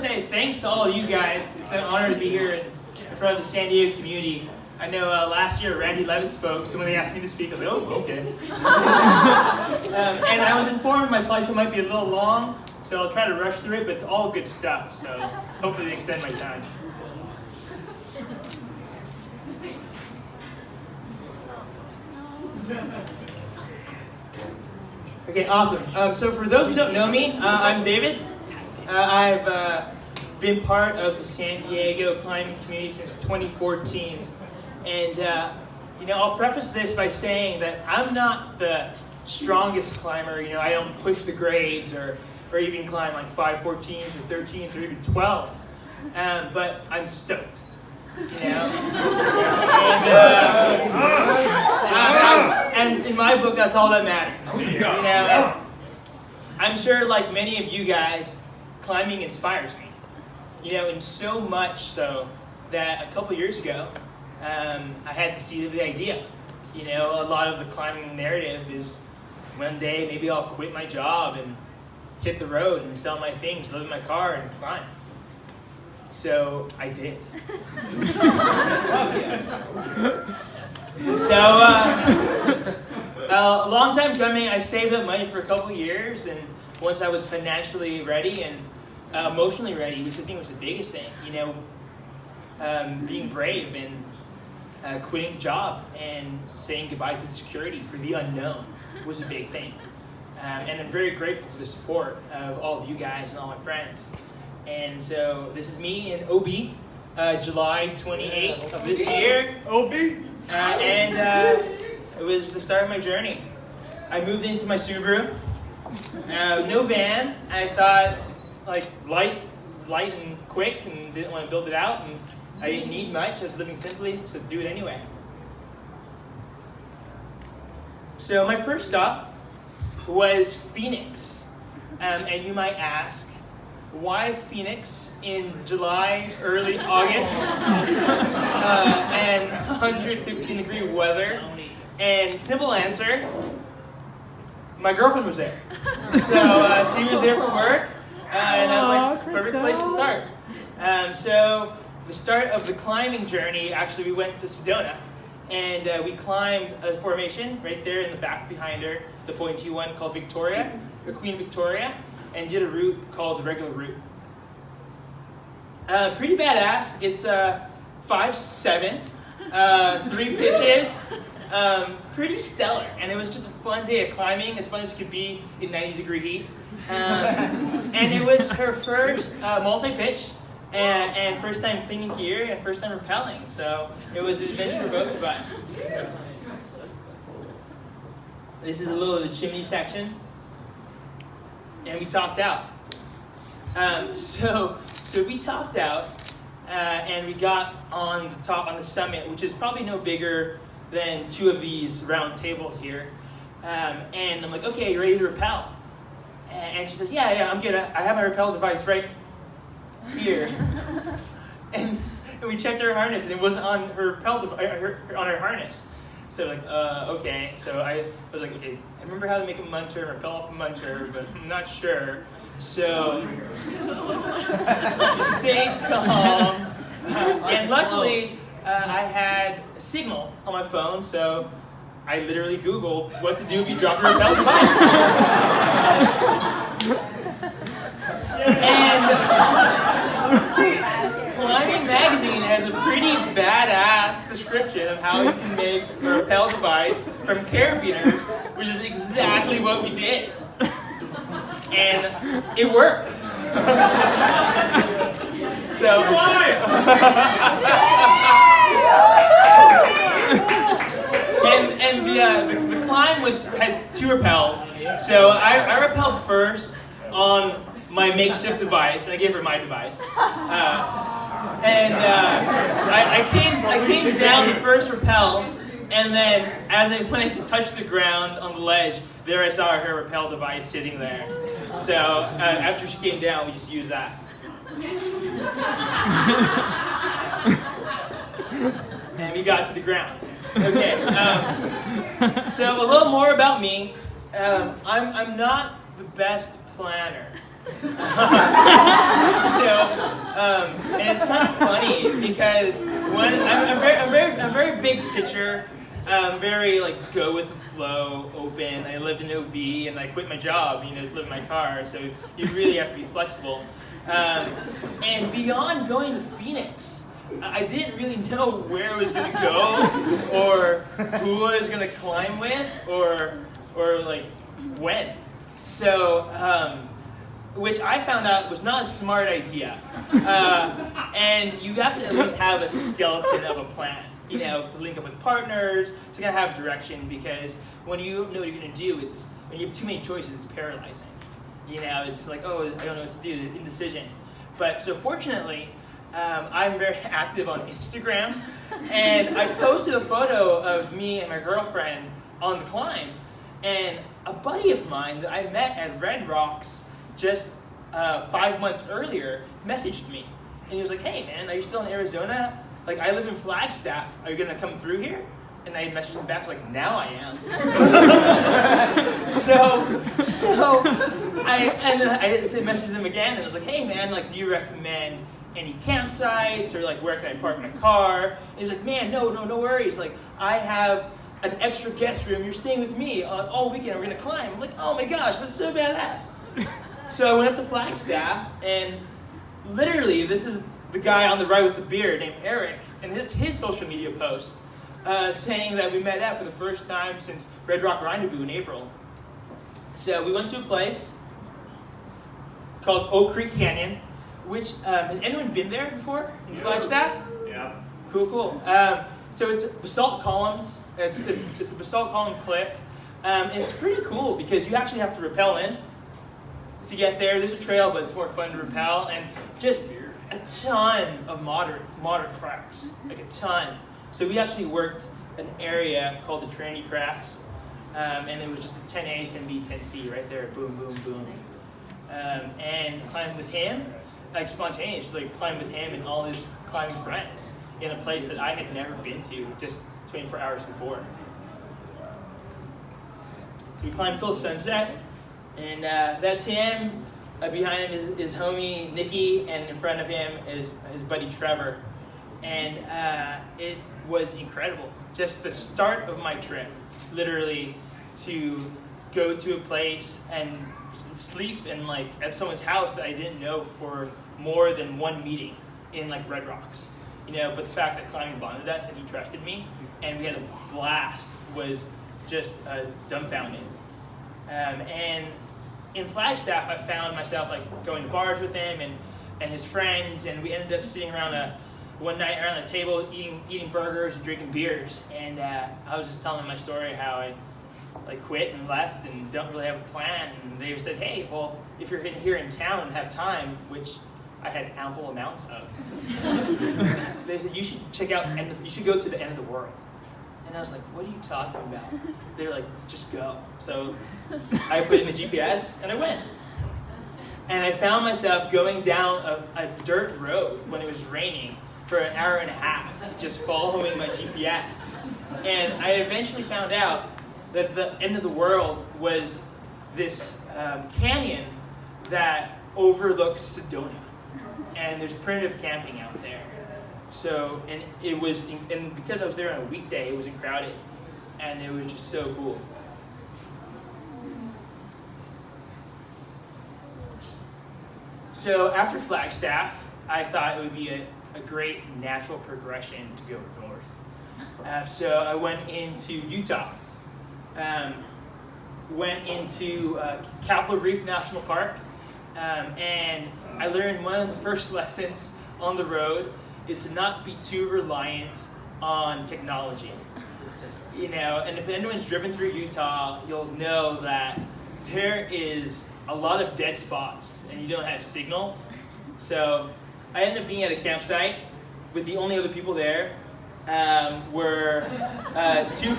to say thanks to all of you guys. It's an honor to be here in front of the San Diego community. I know last year Randy Levitt spoke, so when they asked me to speak, I was like, oh, okay. And I was informed my slideshow might be a little long, so I'll try to rush through it, but it's all good stuff, so hopefully they extend my time. Okay, awesome. So for those who don't know me, I'm David. I've been part of the San Diego climbing community since 2014. And I'll preface this by saying that I'm not the strongest climber. I don't push the grades or even climb like 514s or 13s or even 12s. But I'm stoked. And in my book, that's all that matters. I'm sure, like many of you guys, climbing inspires me. And so much so that a couple years ago, I had the seed of the idea. A lot of the climbing narrative is one day maybe I'll quit my job and hit the road and sell my things, live in my car and climb. So I did. A long time coming, I saved up money for a couple years, and once I was financially ready and emotionally ready, which I think was the biggest thing, being brave and quitting the job and saying goodbye to the security for the unknown was a big thing. And I'm very grateful for the support of all of you guys and all my friends. And so this is me in OB, July 28th of this year. OB! It was the start of my journey. I moved into my Subaru. No van. I thought like light and quick, and didn't want to build it out. And I didn't need much. I was living simply, so do it anyway. So my first stop was Phoenix. And you might ask, why Phoenix in July, early August, and 115-degree weather? And simple answer, my girlfriend was there. So she was there for work, and I was like, perfect place to start. So the start of the climbing journey, actually we went to Sedona, and we climbed a formation right there in the back behind her, the pointy one called Victoria, the Queen Victoria, and did a route called the regular route. Pretty badass. It's 5'7", 3 pitches, pretty stellar. And it was just a fun day of climbing, as fun as it could be in 90-degree heat. And it was her first multi-pitch, and first time clinging gear, and first time rappelling. So it was an adventure for both of us. This is a little of the chimney section. And we topped out. So we topped out, and we got on the top, on the summit, which is probably no bigger than 2 of these round tables here. And I'm like, okay, you ready to rappel? And she says, yeah, I'm good. I have my rappel device right here. And we checked her harness, and it wasn't on her rappel on her harness. So like, okay. So I was like, okay, I remember how to make a muncher, rappel off a muncher, but I'm not sure. So just stayed calm. And luckily, I had a signal on my phone, so I literally Googled what to do if you drop your rappel device. And Climbing Magazine has a pretty badass description of how you can make a rappel device from carabiners, which is exactly what we did. And it worked. So, and the climb had 2 rappels. So I rappelled first on my makeshift device, and I gave her my device. I came down the first rappel, and then when I touched the ground on the ledge, there I saw her rappel device sitting there. So after she came down, we just used that. And we got to the ground. Okay. So a little more about me. I'm not the best planner. it's kind of funny because when I'm very big picture, very like go with the flow, open. I lived in OB and I quit my job, to live in my car. So you really have to be flexible. And beyond going to Phoenix, I didn't really know where I was going to go, or who I was going to climb with, or like when. So, which I found out was not a smart idea. And you have to at least have a skeleton of a plan, to link up with partners, to kind of have direction, because when you know what you're going to do, when you have too many choices, it's paralyzing. It's like, oh, I don't know what to do, indecision. But so fortunately, I'm very active on Instagram, and I posted a photo of me and my girlfriend on the climb, and a buddy of mine that I met at Red Rocks just 5 months earlier messaged me, and he was like, hey man, are you still in Arizona? Like, I live in Flagstaff, are you gonna come through here? And I messaged him back, like, now I am. so I messaged him again, and I was like, hey man, like, do you recommend any campsites, or like, where can I park my car? And he's like, man, no worries. Like, I have an extra guest room. You're staying with me all weekend. We're gonna climb. I'm like, oh my gosh, that's so badass. So I went up to Flagstaff, and literally, this is the guy on the right with the beard named Eric, and it's his social media post saying that we met up for the first time since Red Rock Rendezvous in April. So we went to a place called Oak Creek Canyon, which, has anyone been there before in Flagstaff? Yeah. Cool. So it's basalt columns. It's a basalt column cliff. And it's pretty cool because you actually have to rappel in to get there. There's a trail, but it's more fun to rappel, and just a ton of moderate cracks, like a ton. So we actually worked an area called the Trinity Cracks, and it was just a 10A, 10B, 10C right there, boom, boom, boom. And climbed with him, like spontaneously, climbed with him and all his climbing friends in a place that I had never been to just 24 hours before. So we climbed till sunset, and that's him. Behind him is his homie Nikki, and in front of him is his buddy Trevor. And it was incredible. Just the start of my trip, literally, to go to a place and sleep in like at someone's house that I didn't know for more than one meeting in like Red Rocks. But the fact that climbing bonded us and he trusted me and we had a blast was just dumbfounding. And in Flagstaff, I found myself like going to bars with him and his friends, and we ended up sitting around one night around the table eating burgers and drinking beers. And I was just telling them my story, how I like quit and left and don't really have a plan. And they said, hey, well, if you're here in town and have time, which I had ample amounts of, they said, you should you should go to the end of the world. And I was like, what are you talking about? They were like, just go. So I put in the GPS and I went. And I found myself going down a dirt road when it was raining for an hour and a half, just following my GPS. And I eventually found out that the end of the world was this canyon that overlooks Sedona. And there's primitive camping out there. So, and because I was there on a weekday, it wasn't crowded. And it was just so cool. So after Flagstaff, I thought it would be a great natural progression to go north. So I went into Utah. Went into Capitol Reef National Park. And I learned one of the first lessons on the road is to not be too reliant on technology. And if anyone's driven through Utah, you'll know that there is a lot of dead spots and you don't have signal. So I ended up being at a campsite with the only other people there were two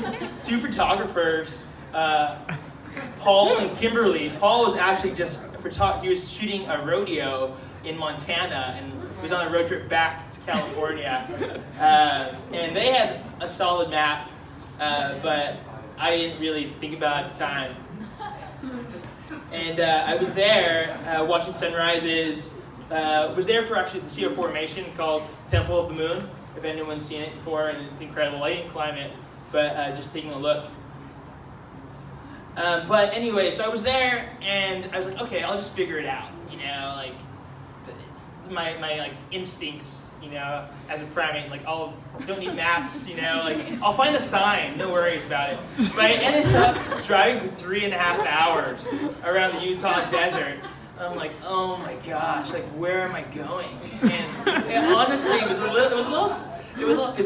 photographers, Paul and Kimberly. Paul was actually he was shooting a rodeo in Montana and was on a road trip back to California. And they had a solid map, but I didn't really think about it at the time. And I was there watching sunrises, Was there for actually to see a formation called Temple of the Moon, if anyone's seen it before, and it's incredible. I didn't climb it, but just taking a look. But anyway, so I was there, and I was like, okay, I'll just figure it out. You know, like my like instincts, you know, as a primate, like don't need maps, you know, like I'll find a sign, no worries about it. But I ended up driving for 3.5 hours around the Utah desert. I'm like, oh my gosh, like where am I going? And honestly, it was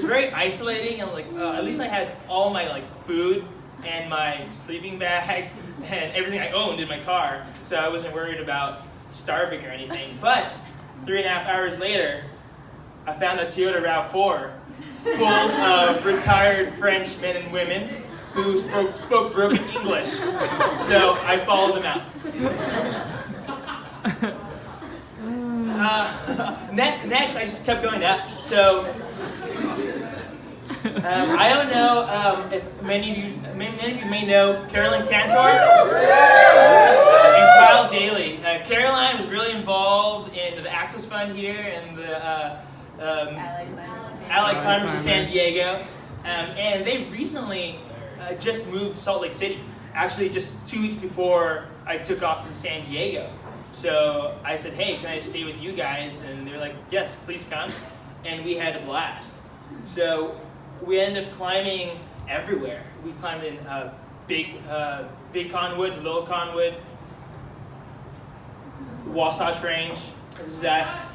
very isolating. And like, at least I had all my like food and my sleeping bag and everything I owned in my car, so I wasn't worried about starving or anything. But 3.5 hours later, I found a Toyota RAV4 full of retired French men and women who spoke broken English. So I followed them out. Next, I just kept going up. So I don't know if many of you may know Caroline Cantor and Kyle Daly. Caroline was really involved in the Access Fund here and the Allied Climbers of San Diego. And they recently just moved to Salt Lake City, actually just 2 weeks before I took off from San Diego. So I said, hey, can I stay with you guys? And they're like, yes, please come. And we had a blast. So we ended up climbing everywhere. We climbed in Big Conwood, Little Conwood, Wasatch Range. This is us.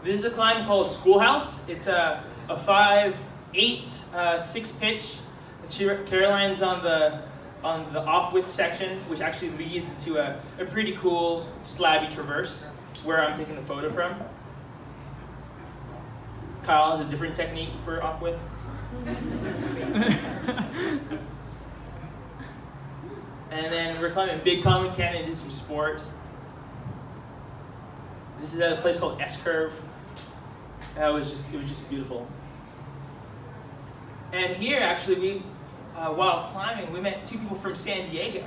This is a climb called Schoolhouse. It's a 5/8 6-pitch. Caroline's on the off-width section, which actually leads to a pretty cool slabby traverse where I'm taking the photo from. Kyle has a different technique for off-width. And then we're climbing Big Conwood Canyon, did some sport. This is at a place called S-Curve. It was just beautiful. And here, actually, while climbing, we met 2 people from San Diego.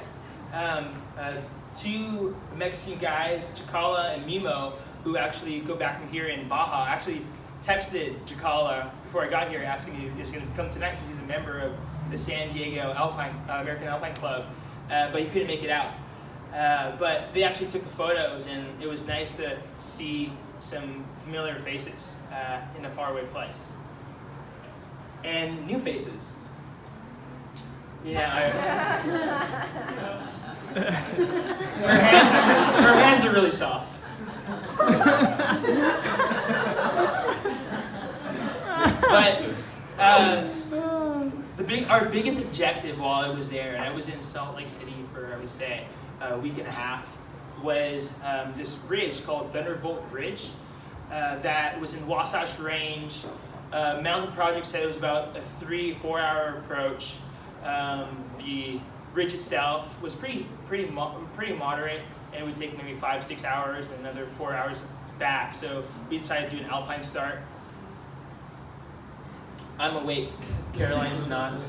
2 Mexican guys, Chacala and Mimo, who actually go back from here in Baja. I actually texted Chacala before I got here asking me if he was going to come tonight because he's a member of the San Diego American Alpine Club, but he couldn't make it out. But they actually took the photos, and it was nice to see some familiar faces in a faraway place. And new faces. Yeah, her hands are really soft. But our biggest objective while I was there, and I was in Salt Lake City for, I would say, a week and a half, was this ridge called Thunderbolt Ridge that was in Wasatch Range. Mountain Project said it was about a 3-4 hour approach. The ridge itself was pretty moderate, and it would take maybe 5-6 hours and another 4 hours back. So we decided to do an Alpine start. I'm awake. Caroline's not.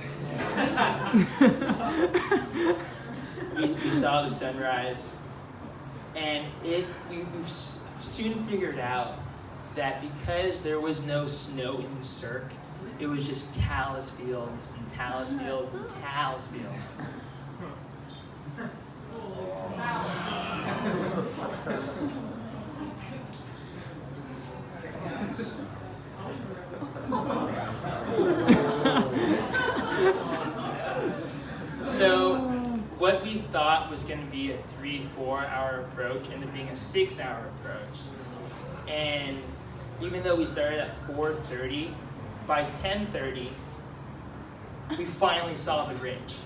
we saw the sunrise, and we soon figured out that because there was no snow in the cirque, it was just talus fields and talus fields and talus fields. So what we thought was going to be a 3-4 hour approach ended up being a 6-hour approach. And even though we started at 4:30, by 10:30, we finally saw the ridge.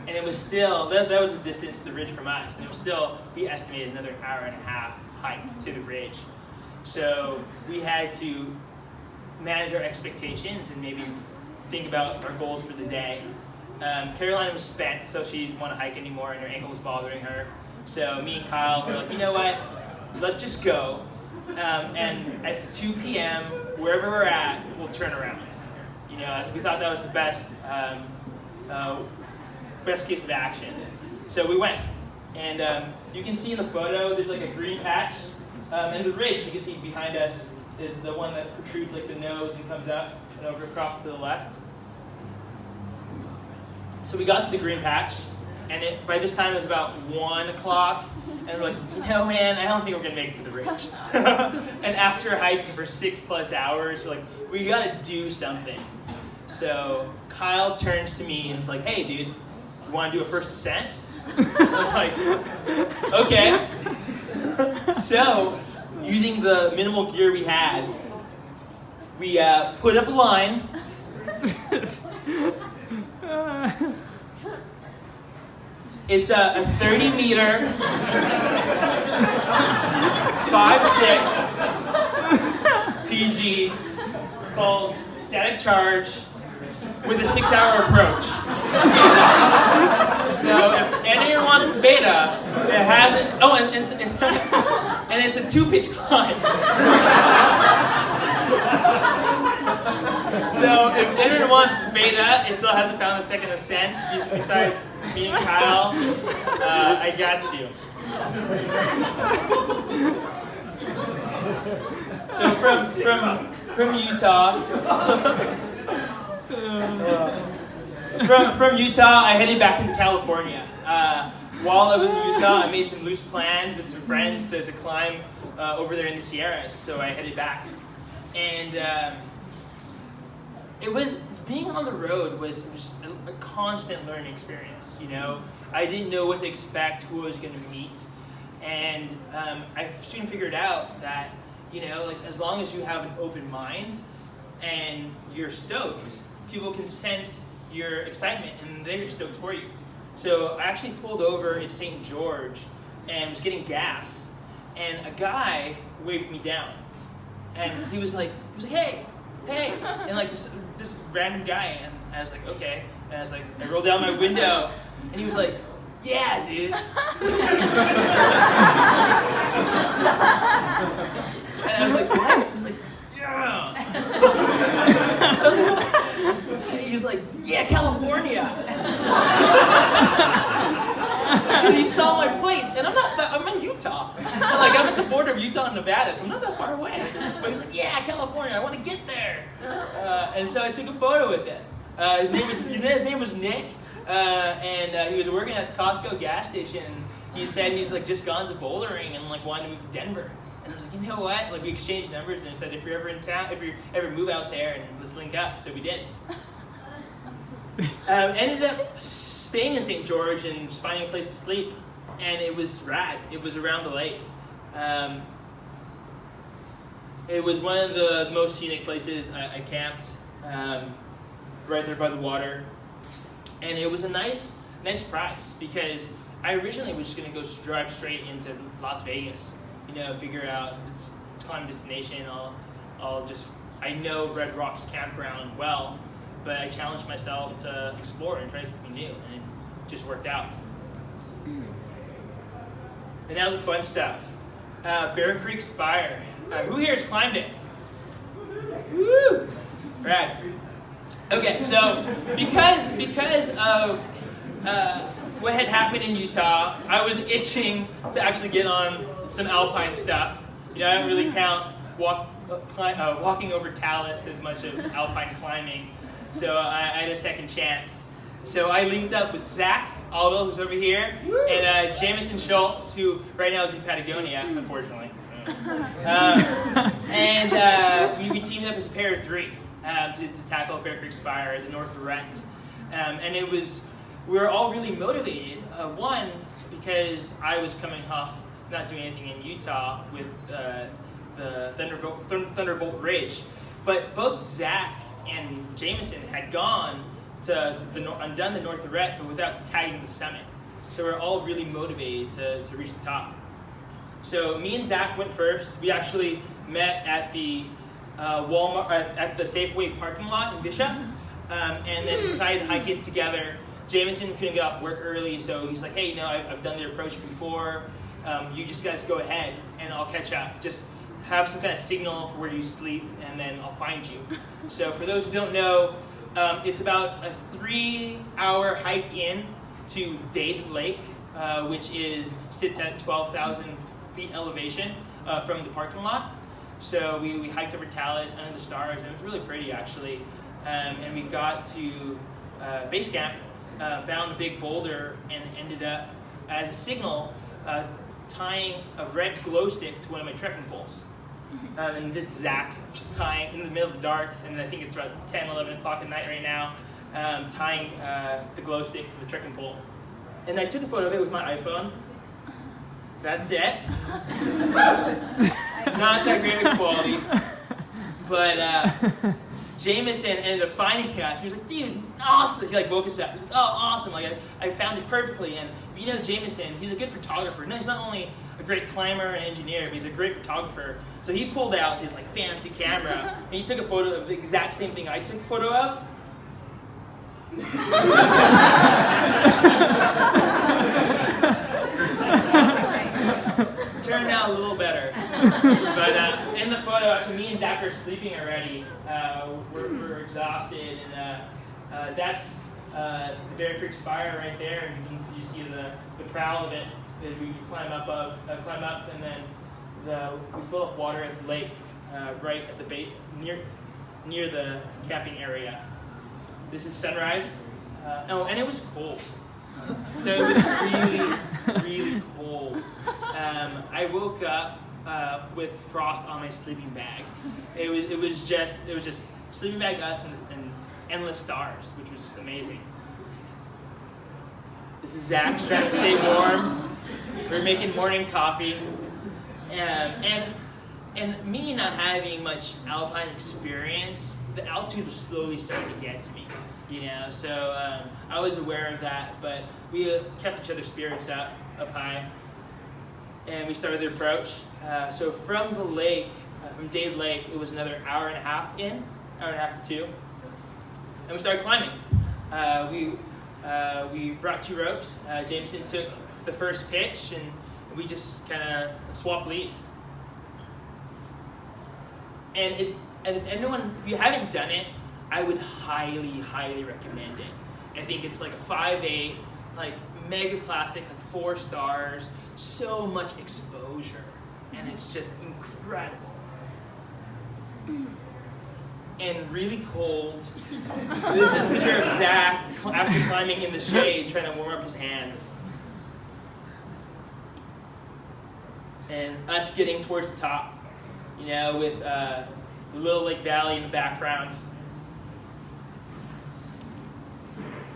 And it was still, that was the distance to the ridge from us, and it was still, we estimated another hour and a half hike to the ridge. So we had to manage our expectations and maybe think about our goals for the day. Caroline was spent, so she didn't want to hike anymore, and her ankle was bothering her. So me and Kyle were like, you know what, let's just go. And at 2 p.m., wherever we're at, we'll turn around. You know, we thought that was the best case of action. So we went. And you can see in the photo, there's like a green patch. And the ridge you can see behind us is the one that protrudes like the nose and comes up and over across to the left. So we got to the green patch, and by this time it was about 1 o'clock, and we're like, no man, I don't think we're gonna make it to the ridge. And after hiking for 6+ hours, we're like, we gotta do something. So Kyle turns to me and is like, hey dude, you wanna do a first ascent? I'm like, okay. So, using the minimal gear we had, we put up a line. It's a 30-meter, 5.6 PG called Static Charge with a 6-hour approach. So if anyone wants beta, it hasn't. Oh, and it's a 2-pitch climb. So if anyone wants beta, it still hasn't found the second ascent. Besides me and Kyle, I got you. So from Utah. From Utah, I headed back into California. While I was in Utah, I made some loose plans with some friends to climb over there in the Sierras, so I headed back. And being on the road was a constant learning experience, you know? I didn't know what to expect, who I was going to meet, and I soon figured out that, you know, like as long as you have an open mind and you're stoked, people can sense your excitement and they're stoked for you. So I actually pulled over in St. George and was getting gas, and a guy waved me down, and he was like, hey, and like this random guy, and I was like, okay, and I was like, I rolled down my window, and he was like, yeah, dude. And I was like, what? He was like, yeah. He was like, yeah, California. And he saw my plates, and I'm in Utah. Like, I'm at the border of Utah and Nevada, so I'm not that far away. But he's like, yeah, California, I want to get there. And so I took a photo with him. His name was Nick, and he was working at the Costco gas station. He said he's like just gone to bouldering and like wanted to move to Denver. And I was like, you know what? Like we exchanged numbers, and he said if you're ever in town, if you ever move out there, and let's link up. So we did. Ended up staying in St. George and just finding a place to sleep, and it was rad. It was around the lake. It was one of the most scenic places I camped, right there by the water, and it was a nice surprise because I originally was just gonna go drive straight into Las Vegas, you know, figure out its climb destination. I know Red Rock's campground well, but I challenged myself to explore and try something new, and it just worked out. And now the fun stuff. Bear Creek Spire. Who here has climbed it? Woo! Rad. Okay, so because of what had happened in Utah, I was itching to actually get on some Alpine stuff. You know, I don't really count walking over Talus as much of Alpine climbing, so I had a second chance. So I linked up with Zach Aldo, who's over here, and Jameson Schultz, who right now is in Patagonia, unfortunately. We teamed up as a pair of three to tackle Bear Creek Spire, the North Rent. And we were all really motivated. One, because I was coming off not doing anything in Utah with the Thunderbolt Ridge, but both Zach and Jameson had gone to done the North Rent, but without tagging the summit. So we're all really motivated to reach the top. So me and Zach went first. We actually met at the Walmart at the Safeway parking lot in Bishop, and then decided to hike it together. Jameson couldn't get off work early, so he's like, "Hey, you know, I've done the approach before. You just guys go ahead, and I'll catch up. Just have some kind of signal for where you sleep, and then I'll find you." So for those who don't know, it's about a 3-hour hike in to Dade Lake, which sits at 12,000 feet elevation from the parking lot. So we hiked over Talus under the stars, and it was really pretty actually. And we got to base camp, found a big boulder, and ended up as a signal tying a red glow stick to one of my trekking poles. And this is Zach tying in the middle of the dark, and I think it's about 10, 11 o'clock at night right now, tying the glow stick to the trekking pole. And I took a photo of it with my iPhone. That's it. Not that great of quality. But Jameson ended up finding us. He was like, dude, awesome. He like woke us up. He was like, oh, awesome. Like I found it perfectly. And if you know Jameson, he's a good photographer. No, he's not only a great climber and engineer, but he's a great photographer. So he pulled out his like fancy camera and he took a photo of the exact same thing I took a photo of. Turned out a little better. But in the photo, actually, me and Zach are sleeping already. We're exhausted, and that's the Bear Creek Spire right there. And you see the prow of it. We climb up, and then we fill up water at the lake right at the base near the camping area. This is sunrise. And it was cold. So it was really, really cold. I woke up with frost on my sleeping bag. It was just sleeping bag, us, and endless stars, which was just amazing. This is Zach trying to stay warm. We're making morning coffee, and me not having much Alpine experience, the altitude was slowly starting to get to me. You know, so I was aware of that, but we kept each other's spirits up high, and we started the approach. So from the lake, from Dade Lake, it was another hour and a half to 2, and we started climbing. We brought 2 ropes. Jameson took the first pitch, and we just kind of swapped leads. And if you haven't done it, I would highly, highly recommend it. I think it's like a 5.8, like mega classic, like 4 stars, so much exposure, and it's just incredible. And really cold. This is a picture of Zach after climbing in the shade, trying to warm up his hands. And us getting towards the top, you know, with Little Lake Valley in the background.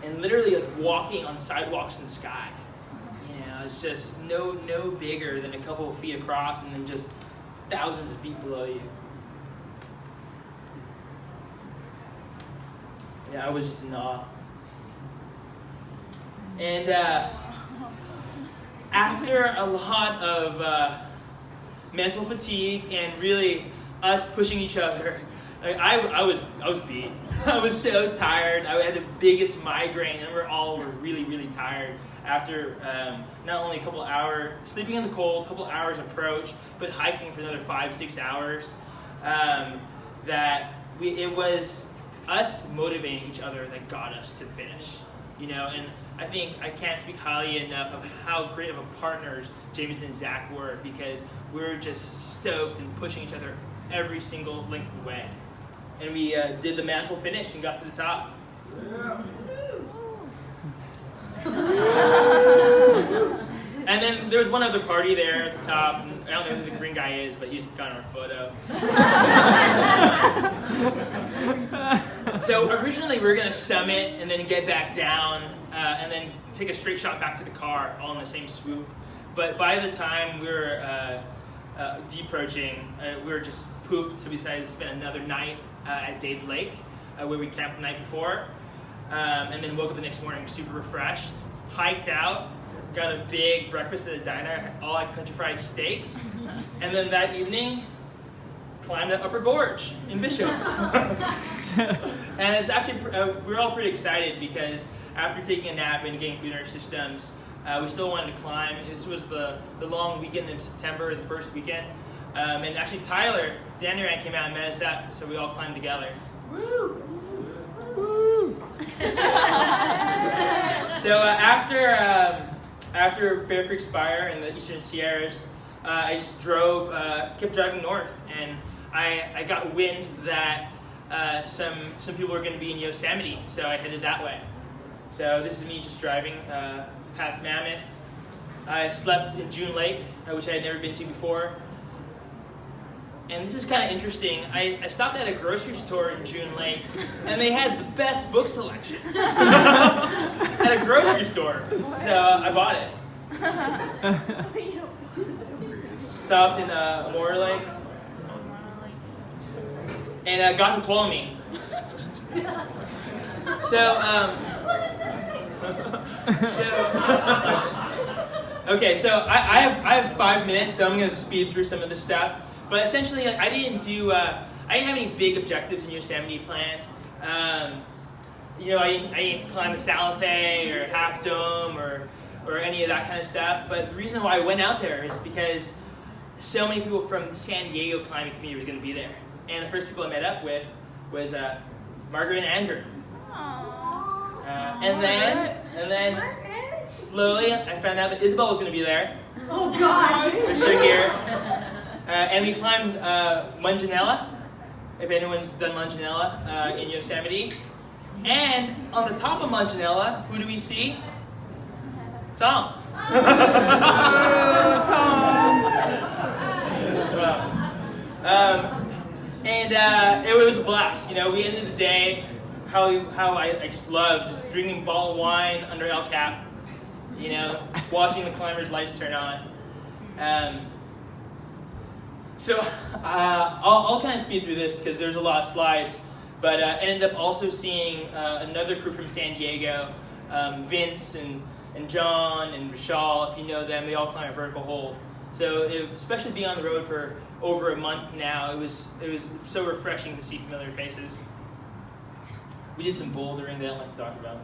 And literally like walking on sidewalks in the sky. You know, it's just no bigger than a couple of feet across and then just thousands of feet below you. Yeah, I was just in awe. And after a lot of mental fatigue and really us pushing each other, I was beat. I was so tired. I had the biggest migraine, and we were really, really tired after not only a couple hours sleeping in the cold, a couple hours approach, but hiking for another 5-6 hours. It was us motivating each other that got us to the finish, you know. And I think I can't speak highly enough of how great of a partners Jameson and Zach were, because we were just stoked and pushing each other every single length of the way. And we did the mantle finish and got to the top. Yeah. And then there was one other party there at the top. And I don't know who the green guy is, but he's got our photo. So originally we were going to summit and then get back down and then take a straight shot back to the car, all in the same swoop. But by the time we were deproaching, we were just pooped, so we decided to spend another night at Dade Lake, where we camped the night before, and then woke up the next morning super refreshed, hiked out, got a big breakfast at a diner, all like country fried steaks, and then that evening, climbed the Upper Gorge in Bishop. And it's actually, we're all pretty excited because after taking a nap and getting food in our systems, we still wanted to climb. This was the long weekend in September, the first weekend. And actually Tyler, Daniel came out and met us up, so we all climbed together. Woo! Woo! So after after Bear Creek Spire and the Eastern Sierras, I just kept driving north, and I got wind that some people were going to be in Yosemite, so I headed that way. So this is me just driving past Mammoth. I slept in June Lake, which I had never been to before. And this is kind of interesting. I stopped at a grocery store in June Lake, and they had the best book selection at a grocery store. So I bought it. Stopped in Moore Lake, and got the Ptolemy. Okay, so I have 5 minutes, so I'm gonna speed through some of this stuff. But essentially, like, I didn't have any big objectives in Yosemite planned. I didn't climb the Salathé or Half Dome or any of that kind of stuff. But the reason why I went out there is because so many people from the San Diego climbing community were going to be there. And the first people I met up with was Margaret and Andrew. And then slowly I found out that Isabel was going to be there. Oh God! Which they're here. And we climbed Manganella, if anyone's done Manganella in Yosemite. And on the top of Manganella, who do we see? Tom. It was a blast. We ended the day how I just love just drinking a bottle of wine under El Cap. Watching the climbers' lights turn on. So I'll kind of speed through this because there's a lot of slides, but I ended up also seeing another crew from San Diego, Vince and John and Vishal, if you know them. They all climb a vertical hold. So especially being on the road for over a month now, it was so refreshing to see familiar faces. We did some bouldering they don't like to talk about.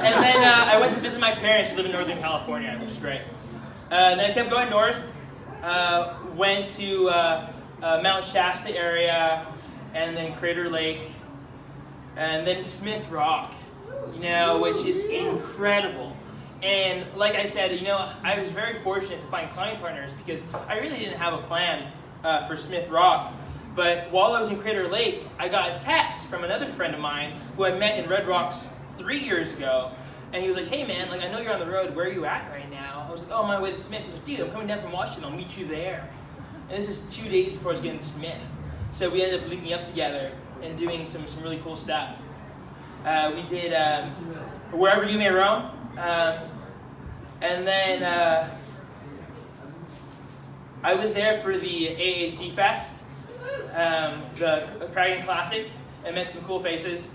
And then I went to visit my parents who live in Northern California, which is great. Then I kept going north, went to Mount Shasta area, and then Crater Lake, and then Smith Rock, which is incredible. And like I said, I was very fortunate to find climbing partners because I really didn't have a plan for Smith Rock. But while I was in Crater Lake, I got a text from another friend of mine who I met in Red Rocks 3 years ago. And he was like, hey man, I know you're on the road, where are you at right now? I was like, oh, I'm on my way to Smith. He was like, dude, I'm coming down from Washington, I'll meet you there. And this is 2 days before I was getting to Smith. So we ended up linking up together and doing some really cool stuff. We did Wherever You May Roam. And then I was there for the AAC Fest, the Kragan Classic, and met some cool faces.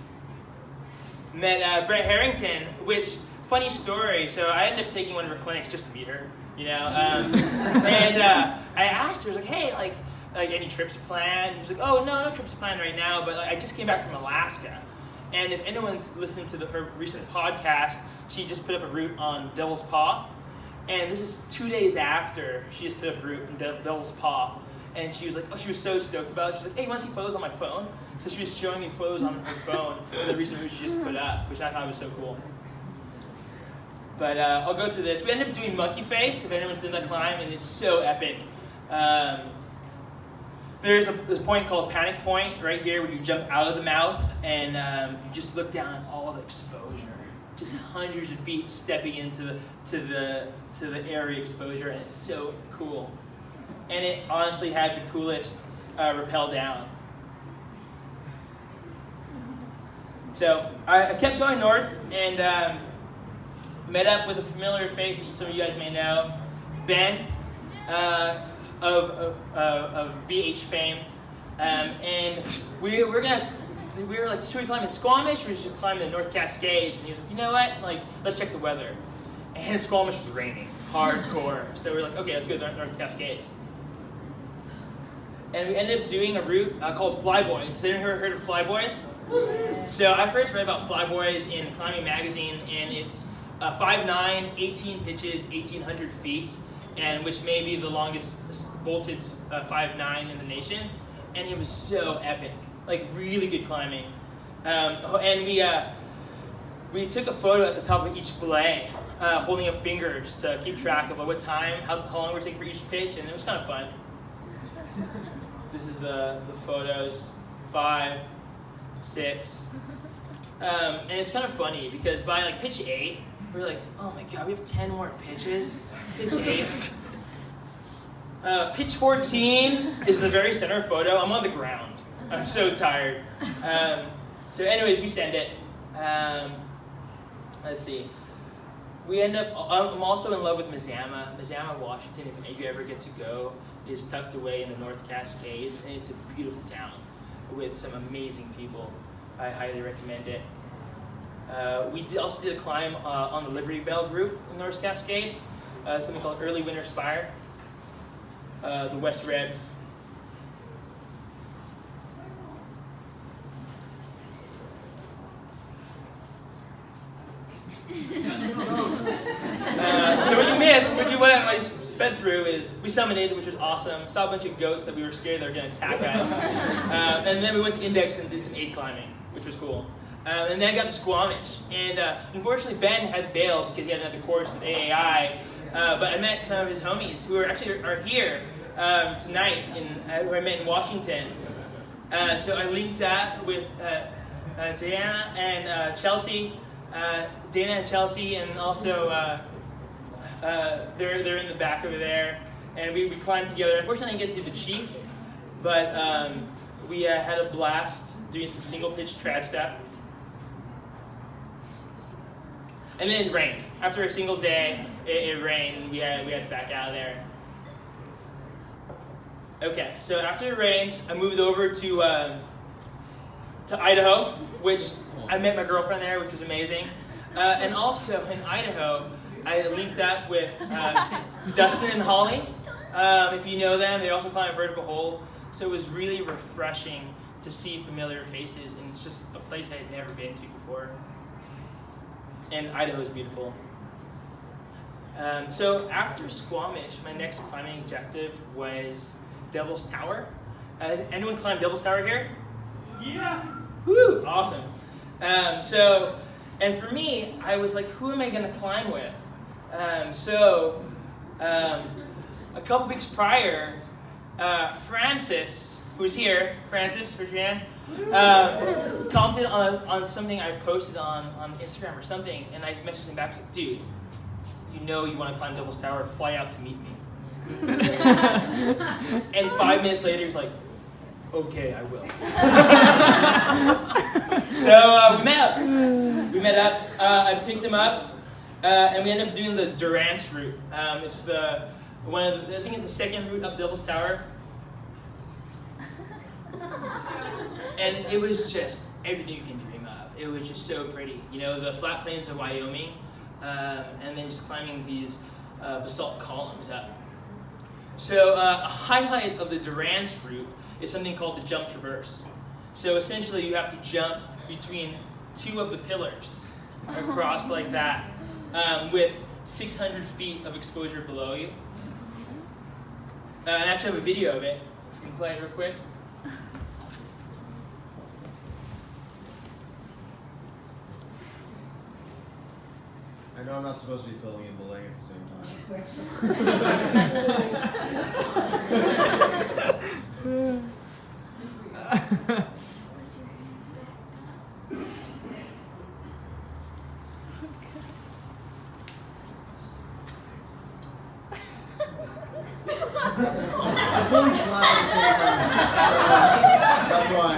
Met Brett Harrington, which, funny story, so I ended up taking one of her clinics just to meet her, and I asked her, I was like, hey, like any trips planned? She was like, oh, no trips planned right now, but I just came back from Alaska. And if anyone's listened to her recent podcast, she just put up a route on Devil's Paw, and this is 2 days after she just put up a route on Devil's Paw. And she was like, she was so stoked about it. She was like, hey, you want to see photos on my phone? So she was showing me photos on her phone of the recent route she just put up, which I thought was so cool. But I'll go through this. We ended up doing Monkey Face, if anyone's done that climb, and it's so epic. There's this point called Panic Point right here where you jump out of the mouth and you just look down at all the exposure. Just hundreds of feet stepping into the area exposure, and it's so cool. And it honestly had the coolest rappel down. So I kept going north and met up with a familiar face that some of you guys may know, Ben of VH fame, and we were like, should we climb in Squamish or should we climb the North Cascades? And he was like, you know what? Let's check the weather. And Squamish was raining hardcore, so we were like, okay, let's go to North Cascades. And we ended up doing a route called Flyboys. Has anyone ever heard of Flyboys? So I first read about Flyboys in Climbing Magazine, and it's 5'9", 18 pitches, 1,800 feet, and which may be the longest bolted 5'9" in the nation. And it was so epic, like really good climbing. And we took a photo at the top of each belay, holding up fingers to keep track of what time, how long we're taking for each pitch, and it was kind of fun. This is the photos, 5, 6. And it's kind of funny because by like pitch 8, we're like, oh my god, we have 10 more pitches. Pitch 8. Pitch 14 is the very center photo. I'm on the ground. I'm so tired. So anyways, we send it. Let's see. We end up, I'm also in love with Mazama. Mazama, Washington, if you ever get to go, is tucked away in the North Cascades, and it's a beautiful town with some amazing people. I highly recommend it. We also did a climb on the Liberty Bell group in the North Cascades, something called Early Winter Spire, the West Red. So what you missed, what I sped through is we summited, which was awesome. Saw a bunch of goats that we were scared they were going to attack us. And then we went to Index and did some aid climbing, which was cool. And then I got to Squamish. And unfortunately, Ben had to bail because he had another course with AAI. But I met some of his homies who are here tonight, who I met in Washington. So I linked up with Diana and Chelsea. Dana and Chelsea, and also they're in the back over there, and we climbed together. Unfortunately, I didn't get to the Chief, but we had a blast doing some single pitch trad stuff. And then it rained. After a single day, it rained, and we had to back out of there. Okay, so after it rained, I moved over to Idaho, which I met my girlfriend there, which was amazing. And also in Idaho, I linked up with Dustin and Holly. If you know them, they also climb Vertical Hold. So it was really refreshing to see familiar faces, and it's just a place I had never been to before. And Idaho is beautiful. So after Squamish, my next climbing objective was Devil's Tower. Has anyone climbed Devil's Tower here? Yeah. Woo! Awesome. And for me, I was like, who am I going to climb with? A couple weeks prior, Francis, who's here, Francis, raise your hand, commented on something I posted on Instagram or something, and I messaged him back, like, dude, you know you want to climb Devil's Tower, fly out to meet me. And 5 minutes later, he's like, okay, I will. So we met up. I picked him up, and we ended up doing the Durance route. It's I think it's the second route up Devil's Tower. And it was just everything you can dream of. It was just so pretty. You know, the flat plains of Wyoming, and then just climbing these basalt columns up. So a highlight of the Durance route is something called the jump traverse. So essentially you have to jump between 2 of the pillars across like that, with 600 feet of exposure below you. And I actually have a video of it, if you can play it real quick. I know I'm not supposed to be filming and belaying at the same time. I'm fully slap at the same time. That's why.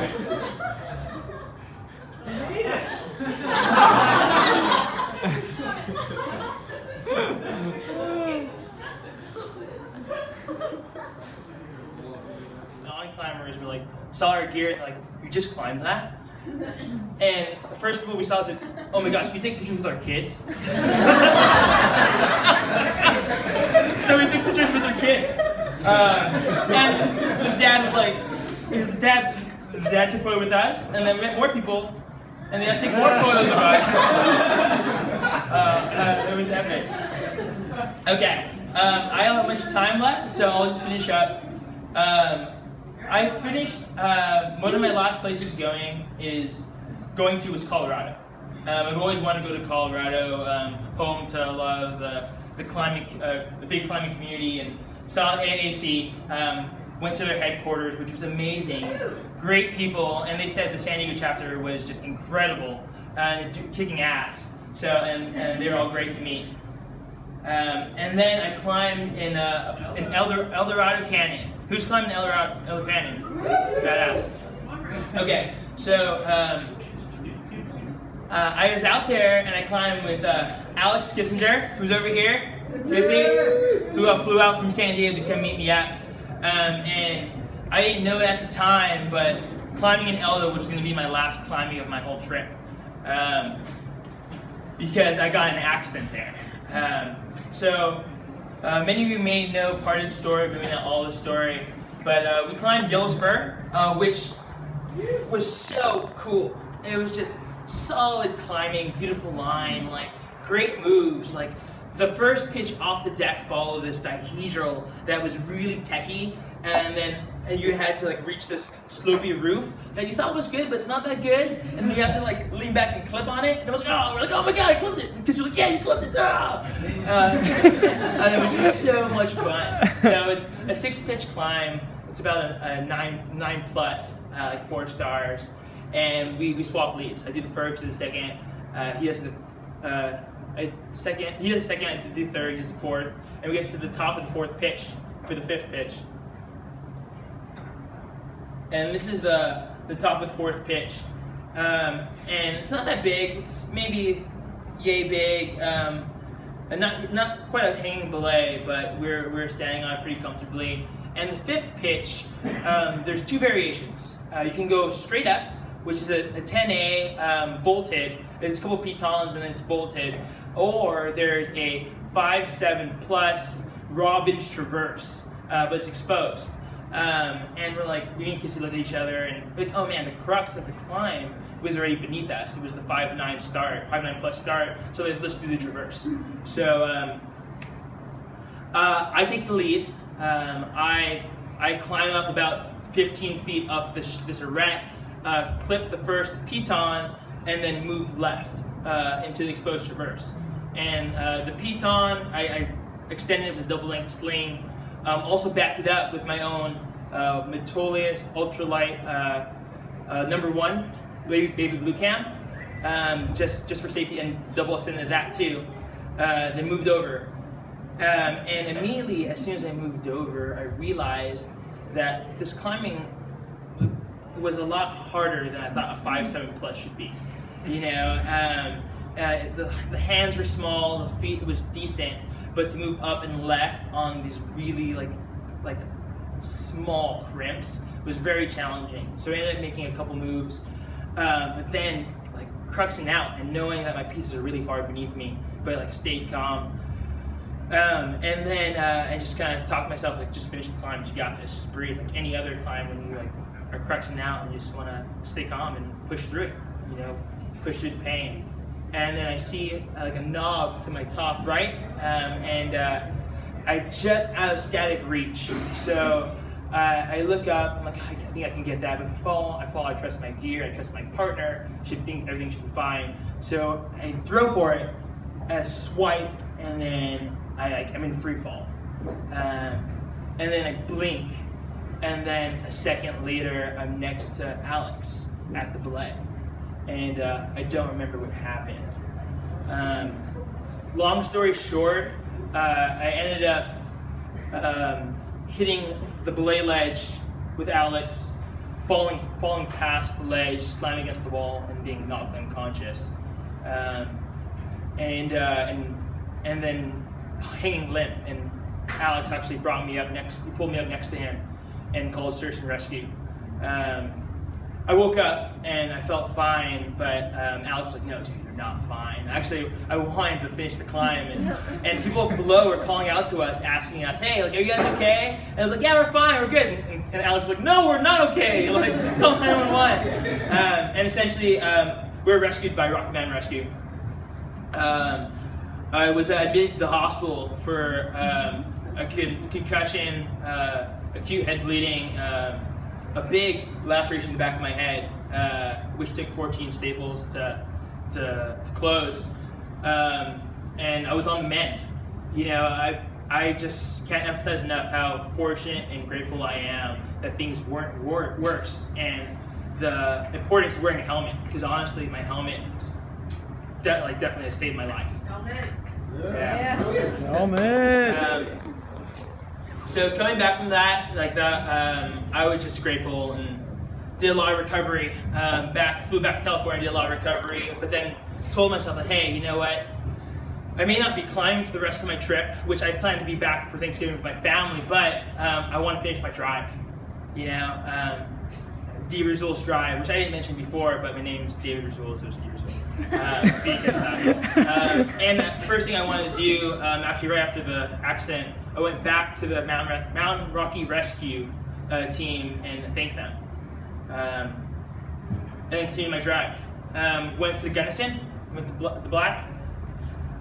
Non-climbers were like, saw our gear and like, you just climbed that? And the first people we saw said, oh my gosh, can you take pictures with our kids? So we took pictures with our kids. And the dad was like, the dad took a photo with us, and then we met more people, and they had to take more photos of us. It was epic. Okay, I don't have much time left, so I'll just finish up. I finished, one of my last places going to was Colorado. I've always wanted to go to Colorado, home to a lot of the climbing, the big climbing community, and saw AAC. Went to their headquarters, which was amazing. Great people, and they said the San Diego chapter was just incredible and kicking ass. So, and they're all great to meet. And then I climbed in El Dorado Canyon. Who's climbing El Dorado Canyon? Badass. Okay, so I was out there and I climbed with Alex Kissinger, who's over here, who flew out from San Diego to come meet me at. And I didn't know it at the time, but climbing in Eldo was going to be my last climbing of my whole trip, because I got in an accident there. So many of you may know part of the story, but maybe not all the story. But we climbed Yellow Spur, which was so cool. It was just solid climbing, beautiful line, like great moves. Like the first pitch off the deck followed this dihedral that was really techy, and then you had to like reach this slopey roof that you thought was good, but it's not that good. And then you have to like lean back and clip on it. And I was like, oh, we're like, oh my god, I clipped it! Because you're like, yeah, you clipped it! Ah! And it was just so much fun. So it's a 6-pitch climb. It's about a 9 plus, like 4 stars. And we swap leads. I do the first and the second. He has the second. He does the second. I do the third. He does the fourth. And we get to the top of the 4th pitch for the 5th pitch. And this is the top of the 4th pitch. And it's not that big. It's maybe yay big. And not quite a hanging belay, but we're standing on it pretty comfortably. And the 5th pitch, there's 2 variations. You can go straight up, which is a 10A bolted. There's a couple pitons and then it's bolted. Or there's a 5-7 plus raw bench traverse, but it's exposed. And we're like, me and Kissy look at each other and like, oh man, the crux of the climb was already beneath us. It was the 5-9 plus start. So let's do the traverse. So I take the lead. I climb up about 15 feet up this arete, clip the first piton, and then move left into the exposed traverse. And the piton, I extended with a double-length sling. Also backed it up with my own Metolius ultralight #1 baby blue cam, just for safety, and double extended that too. Then moved over. And immediately, as soon as I moved over, I realized that this climbing was a lot harder than I thought a 5-7 plus should be. You know, the hands were small, the feet was decent, but to move up and left on these really like small crimps was very challenging. So I ended up making a couple moves, but then like cruxing out and knowing that my pieces are really far beneath me, but like stayed calm. And then I just kind of talked to myself, like, just finish the climb, you got this, just breathe. Like any other climb, when you like are cruxing out and you just want to stay calm and push through it, you know, push through the pain. And then I see like a knob to my top right, and I just out of static reach. So I look up, I'm like, I think I can get that, but if I fall, I trust my gear, I trust my partner, everything should be fine. So I throw for it, swipe, and then I'm in free fall. And then I blink, and then a second later, I'm next to Alex at the belay. And I don't remember what happened. Long story short, I ended up hitting the belay ledge with Alex, falling past the ledge, slamming against the wall, and being knocked unconscious. And then hanging limp, and Alex actually brought me up next. He pulled me up next to him and called search and rescue. I woke up and I felt fine, but Alex was like, "No, dude, you're not fine." Actually, I wanted to finish the climb, and people below were calling out to us, asking us, "Hey, like, are you guys okay?" And I was like, "Yeah, we're fine, we're good." And Alex was like, "No, we're not okay. Like, call 911." And essentially, we were rescued by Rockman Rescue. I was admitted to the hospital for a concussion, acute head bleeding, a big laceration in the back of my head, which took 14 staples to to close, and I was on the mend. You know, I just can't emphasize enough how fortunate and grateful I am that things weren't worse, and the importance of wearing a helmet, because honestly, my helmet definitely saved my life. Helmets. So coming back from that, I was just grateful and did a lot of recovery. Flew back to California, did a lot of recovery, but then told myself that, hey, you know what? I may not be climbing for the rest of my trip, which I plan to be back for Thanksgiving with my family, but I want to finish my drive. You know, DROZULSDRIVE, which I didn't mention before, but my name is David Rozul, so it's DROZUL. And the first thing I wanted to do, actually right after the accident, I went back to the Mountain Rocky Rescue team and thanked them. And then continued my drive. Went to Gunnison, went to the Black,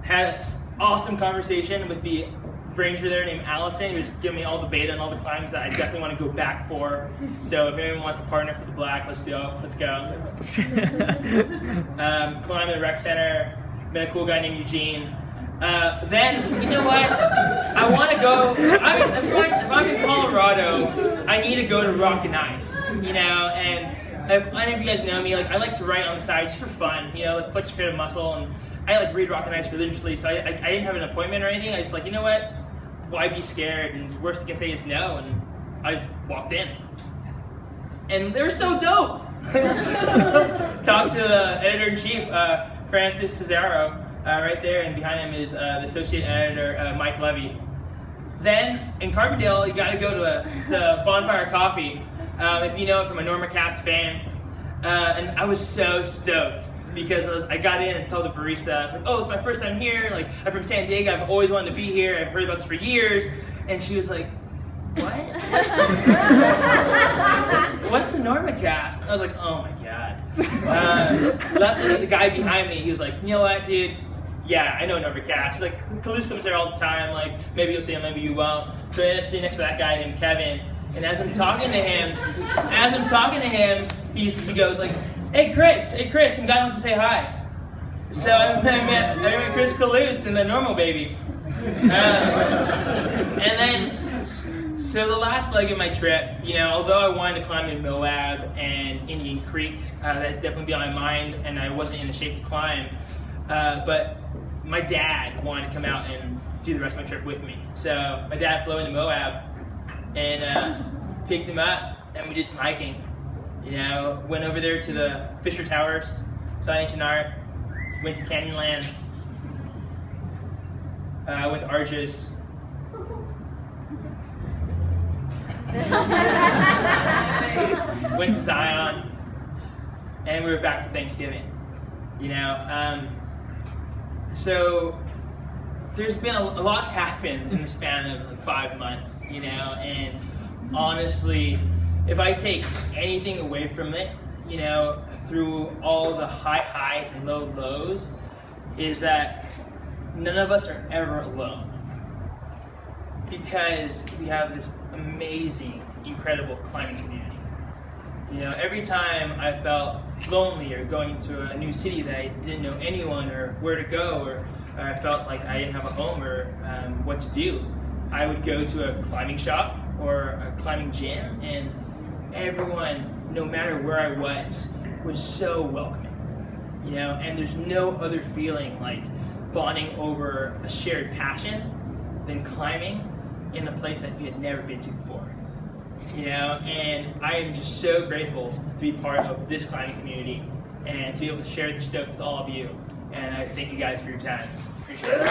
had an awesome conversation with the ranger there named Allison, who was giving me all the beta and all the climbs that I definitely want to go back for. So if anyone wants to partner for the Black, let's go. Climbed at the rec center, met a cool guy named Eugene. Then, you know what? I want to go, if I'm in Colorado, I need to go to Rock and Ice, you know, and if any of you guys know me, I like to write on the side just for fun, you know, flex creative muscle, and I read Rock and Ice religiously, so I didn't have an appointment or anything. I was you know what? Why be scared? And worst I can say is no, and I walked in. And they were so dope! Talked to the editor-in-chief, Francis Cesaro, right there, and behind him is the associate editor, Mike Levy. Then, in Carbondale, you gotta go to Bonfire Coffee, if you know it from a NormaCast fan. And I was so stoked, because I got in and told the barista, I was like, oh, it's my first time here, I'm from San Diego, I've always wanted to be here, I've heard about this for years. And she was like, what? What's a NormaCast? I was like, oh my God. Luckily, the guy behind me, he was like, you know what, dude? Yeah, I know NormaCast. Kalus comes here all the time, maybe you'll see him, maybe you won't. So I ended up sitting next to that guy named Kevin, and as I'm talking to him, he goes hey Chris, some guy wants to say hi. So I met Chris Kalus and the Normal Baby. And then, so the last leg of my trip, you know, although I wanted to climb in Moab and Indian Creek, that's definitely been on my mind, and I wasn't in a shape to climb, but my dad wanted to come out and do the rest of my trip with me. So my dad flew into Moab and picked him up, and we did some hiking. You know, went over there to the Fisher Towers, saw ancient art, went to Canyonlands, went to Arches. Went to Zion, and we were back for Thanksgiving. You know, so there's been a lot's happened in the span of 5 months. You know, and honestly, if I take anything away from it, you know, through all the high highs and low lows, is that none of us are ever alone. Because we have this amazing, incredible climbing community. You know, every time I felt lonely or going to a new city that I didn't know anyone or where to go, or I felt like I didn't have a home or what to do, I would go to a climbing shop or a climbing gym, and everyone, no matter where I was so welcoming. You know, and there's no other feeling like bonding over a shared passion than climbing in a place that you had never been to before. You know, and I am just so grateful to be part of this climbing community and to be able to share this stuff with all of you. And I thank you guys for your time. Appreciate it.